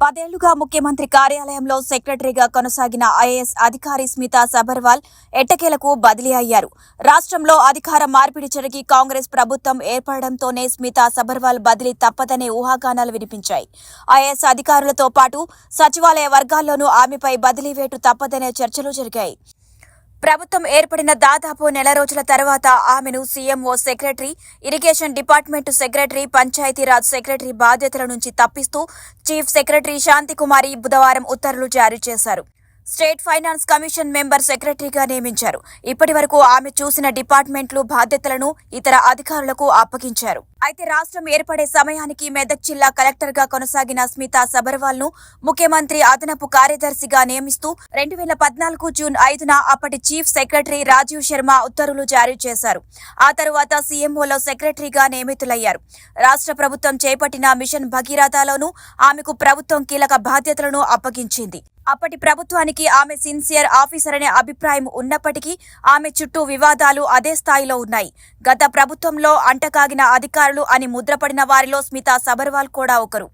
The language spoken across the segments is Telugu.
10 ఏళ్లుగా ముఖ్యమంత్రి కార్యాలయంలో సెక్రటరీగా కొనసాగిన ఐఏఎస్ అధికారి స్మితా సబర్వాల్ ఎట్టకేలకు బదిలీ అయ్యారు. రాష్ట్రంలో అధికార మార్పిడి జరిగి కాంగ్రెస్ ప్రభుత్వం ఏర్పడడంతోనే స్మితా సబర్వాల్ బదిలీ తప్పదనే ఊహాగానాలు వినిపించాయి. ఐఏఎస్ అధికారులతో పాటు సచివాలయ వర్గాల్లోనూ ఆమెపై బదిలీ వేటు తప్పదనే చర్చలు జరిగాయి. ప్రభుత్వం ఏర్పడిన దాదాపు నెల రోజుల తర్వాత ఆమెను CMO secretary, irrigation department secretary, Panchayati Raj secretary బాధ్యతల నుంచి తప్పిస్తూ చీఫ్ సెక్రటరీ శాంతికుమారి బుధవారం ఉత్తర్వులు జారీ చేశారు. స్టేట్ ఫైనాన్స్ కమిషన్ మెంబర్ సెక్రటరీగా నియమించారు. ఇప్పటి వరకు ఆమె చూసిన డిపార్ట్మెంట్లు బాధ్యతలను ఇతర అధికారులకు అప్పగించారు. అయితే రాష్ట్రం ఏర్పడే సమయానికి మెదక్ జిల్లా కలెక్టర్గా కొనసాగిన స్మితా సబర్వాల్ ను ముఖ్యమంత్రి అదనపు కార్యదర్శిగా నియమిస్తూ 2014 జూన్ 5న అప్పటి చీఫ్ సెక్రటరీ రాజీవ్ శర్మ ఉత్తర్వులు జారీ చేశారు. ఆ తరువాత సీఎంఓలో సెక్రటరీగా నియమితులయ్యారు. రాష్ట్ర ప్రభుత్వం చేపట్టిన మిషన్ భగీరథలోనూ ఆమెకు ప్రభుత్వం కీలక బాధ్యతలను అప్పగించింది. అప్పటి ప్రభుత్వానికి ఆమె సిన్సియర్ ఆఫీసర్ అనే అభిప్రాయం ఉన్నప్పటికీ ఆమె చుట్టూ వివాదాలు అదే స్థాయిలో ఉన్నాయి. గత ప్రభుత్వంలో అంటకాగిన అధికారులు అని ముద్రపడిన వారిలో స్మితా సబర్వాల్ కూడా ఒకరు.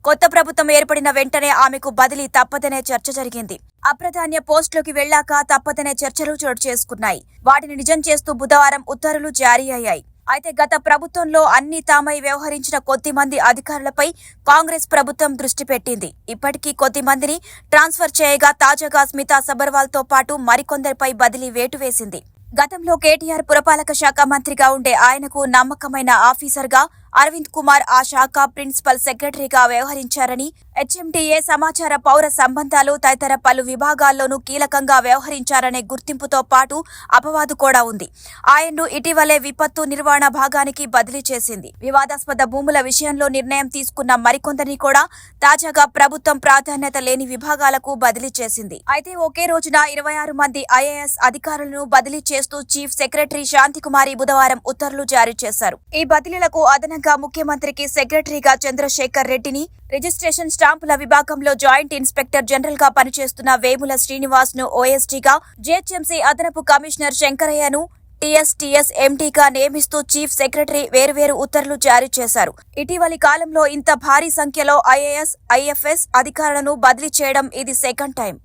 కొత్త ప్రభుత్వం ఏర్పడిన వెంటనే ఆమెకు బదిలీ తప్పదనే చర్చ జరిగింది. అప్రధాన్య పోస్టులోకి వెళ్లాక తప్పదనే చర్చలు చోటు చేసుకున్నాయి. వాటిని నిజం చేస్తూ బుధవారం ఉత్తర్వులు జారీ అయ్యాయి. అయితే గత ప్రభుత్వంలో అన్ని తామై వ్యవహరించిన కొద్దిమంది అధికారులపై కాంగ్రెస్ ప్రభుత్వం దృష్టి పెట్టింది. ఇప్పటికీ కొద్దిమందిని ట్రాన్స్ఫర్ చేయగా తాజాగా స్మితా సబర్వాల్ తో పాటు మరికొందరిపై బదిలీ వేటు వేసింది. గతంలో కేటీఆర్ పురపాలక శాఖ మంత్రిగా ఉండే ఆయనకు నమ్మకమైన ఆఫీసర్గా అరవింద్ కుమార్ ఆ శాఖ ప్రిన్సిపల్ సెక్రటరీగా వ్యవహరించారని, హెచ్ఎండిఏ సమాచార పౌర సంబంధాలు తదితర పలు విభాగాల్లోనూ కీలకంగా వ్యవహరించారనే గుర్తింపుతో పాటు అపవాదు కూడా ఉంది. ఆయన్ను ఇటీవలే విపత్తు నిర్వహణ భాగానికి బదిలీ చేసింది. వివాదాస్పద భూముల విషయంలో నిర్ణయం తీసుకున్న మరికొందరిని కూడా తాజాగా ప్రభుత్వం ప్రాధాన్యత లేని విభాగాలకు బదిలీ చేసింది. అయితే ఒకే రోజున 26 మంది ఐఏఎస్ అధికారులను బదిలీ చేస్తూ చీఫ్ సెక్రటరీ శాంతికుమారి బుధవారం ఉత్తర్వులు జారీ చేశారు. ఈ బదిలీలకు అదనంగా ముఖ్యమంత్రికి సెక్రటరీగా చంద్రశేఖర్ రెడ్డిని, రిజిస్ట్రేషన్ స్టాంపుల విభాగంలో జాయింట్ ఇన్స్పెక్టర్ జనరల్ గా పనిచేస్తున్న వేముల శ్రీనివాస్ ను ఓఎస్డీగా, జీహెచ్ఎంసీ అదనపు కమిషనర్ శంకరయ్యను టీఎస్టీఎస్ ఎండీగా నియమిస్తూ చీఫ్ సెక్రటరీ వేర్వేరు ఉత్తర్వులు జారీ చేశారు. ఇటీవలి కాలంలో ఇంత భారీ సంఖ్యలో ఐఏఎస్, ఐఎఫ్ఎస్ అధికారులను బదిలీ చేయడం ఇది సెకండ్ టైం.